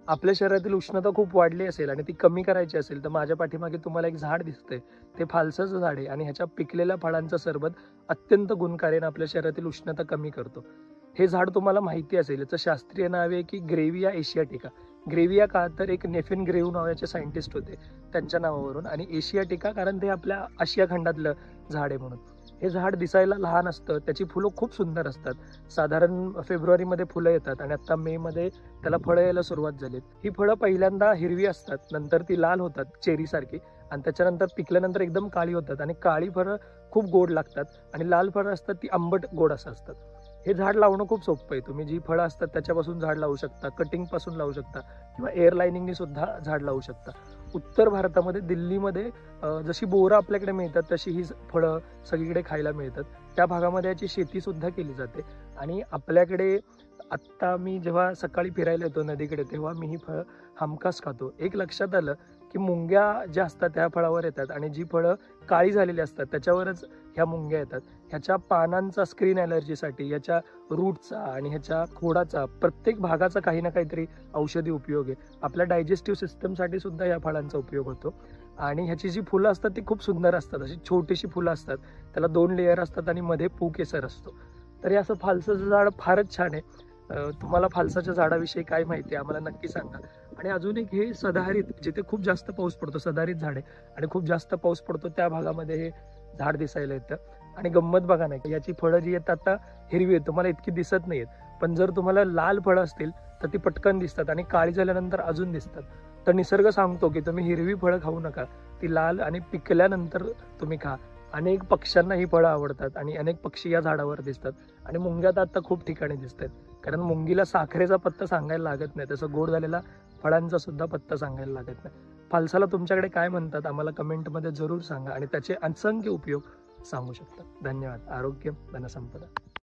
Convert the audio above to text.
आपल्या शरीरातील उष्णता खूप वाढली असेल आणि ती कमी करायची असेल तर माझ्या पाठीमागे तुम्हाला एक झाड दिसतंय, ते फालसाचं झाड आहे आणि ह्याच्या पिकलेल्या फळांचं सरबत अत्यंत गुणकारी आणि आपल्या शरीरातील उष्णता कमी करतो. हे झाड तुम्हाला माहिती असेल, याचं शास्त्रीय नाव आहे की ग्रेविया एशियाटिका. ग्रेविया का तर एक नेफिन ग्रेव्ह नावाचे सायंटिस्ट होते त्यांच्या नावावरून, आणि एशियाटिका कारण ते आपल्या आशिया खंडातलं झाड आहे म्हणून. हे झाड दिसायला लहान असतं, त्याची फुलं खूप सुंदर असतात. साधारण फेब्रुवारीमध्ये फुलं येतात आणि आता मे मध्ये त्याला फळं यायला सुरुवात झाली. ही फळं पहिल्यांदा हिरवी असतात, नंतर ती लाल होतात चेरीसारखी, आणि त्याच्यानंतर पिकल्यानंतर एकदम काळी होतात आणि काळी फळं खूप गोड लागतात आणि लाल फळं असतात ती आंबट गोड असं असतात. हे झाड लावणं खूप सोपं आहे. तुम्ही जी फळं असतात त्याच्यापासून झाड लावू शकता, कटिंग पासून लावू शकता किंवा एअर लाईनिंगनी सुद्धा झाड लावू शकता. उत्तर भारतामध्ये दिल्लीमध्ये जशी बोरं आपल्याकडे मिळतात तशी ही फळं सगळीकडे खायला मिळतात. त्या भागामध्ये याची शेती सुद्धा केली जाते. आणि आपल्याकडे आत्ता मी जेव्हा सकाळी फिरायला येतो नदीकडे तेव्हा मी ही फळं हमखास खातो. एक लक्षात आलं की मुंग्या ज्या असतात त्या फळावर येतात आणि जी फळं काळी झालेली असतात त्याच्यावरच ह्या मुंग्या येतात. ह्याच्या पानांचा स्क्रीन ॲलर्जीसाठी, ह्याच्या रूटचा आणि ह्याच्या खोडाचा, प्रत्येक भागाचा काही ना काहीतरी औषधी उपयोग आहे. आपल्या डायजेस्टिव्ह सिस्टमसाठी सुद्धा या फळांचा उपयोग होतो. आणि ह्याची जी फुलं असतात ती खूप सुंदर असतात, अशी छोटीशी फुलं असतात, त्याला 2 लेअर असतात आणि मध्ये पू केसर असतो. तर हे असं फालसाचं झाड फारच छान आहे. तुम्हाला फालसाच्या झाडाविषयी काय माहिती आहे आम्हाला नक्की सांगा. आणि अजून एक, हे सदाहरित, जिथे खूप जास्त पाऊस पडतो, सदाहरित झाड आहे आणि खूप जास्त पाऊस पडतो त्या भागामध्ये हे झाड दिसायला येतं. आणि गंमत बघा नाही, याची फळं जी येतात आता हिरवी आहेत, तुम्हाला इतकी दिसत नाहीत, पण जर तुम्हाला लाल फळं असतील तर ती पटकन दिसतात आणि काळी झाल्यानंतर अजून दिसतात. तर निसर्ग सांगतो की तुम्ही हिरवी फळं खाऊ नका, ती लाल आणि पिकल्यानंतर तुम्ही खा. अनेक पक्ष्यांना ही फळं आवडतात आणि अनेक पक्षी या झाडावर दिसतात. आणि मुंग्या तर आता खूप ठिकाणी दिसत आहेत, कारण मुंगीला साखरेचा पत्ता सांगायला लागत नाही, तसं गोड झालेला फळांचा सुद्धा पत्ता सांगायला लागत नाही. फालसाला तुमच्याकडे काय म्हणतात आम्हाला कमेंटमध्ये जरूर सांगा आणि त्याचे असंख्य उपयोग सांगू शकता. धन्यवाद. आरोग्य धनसंपदा.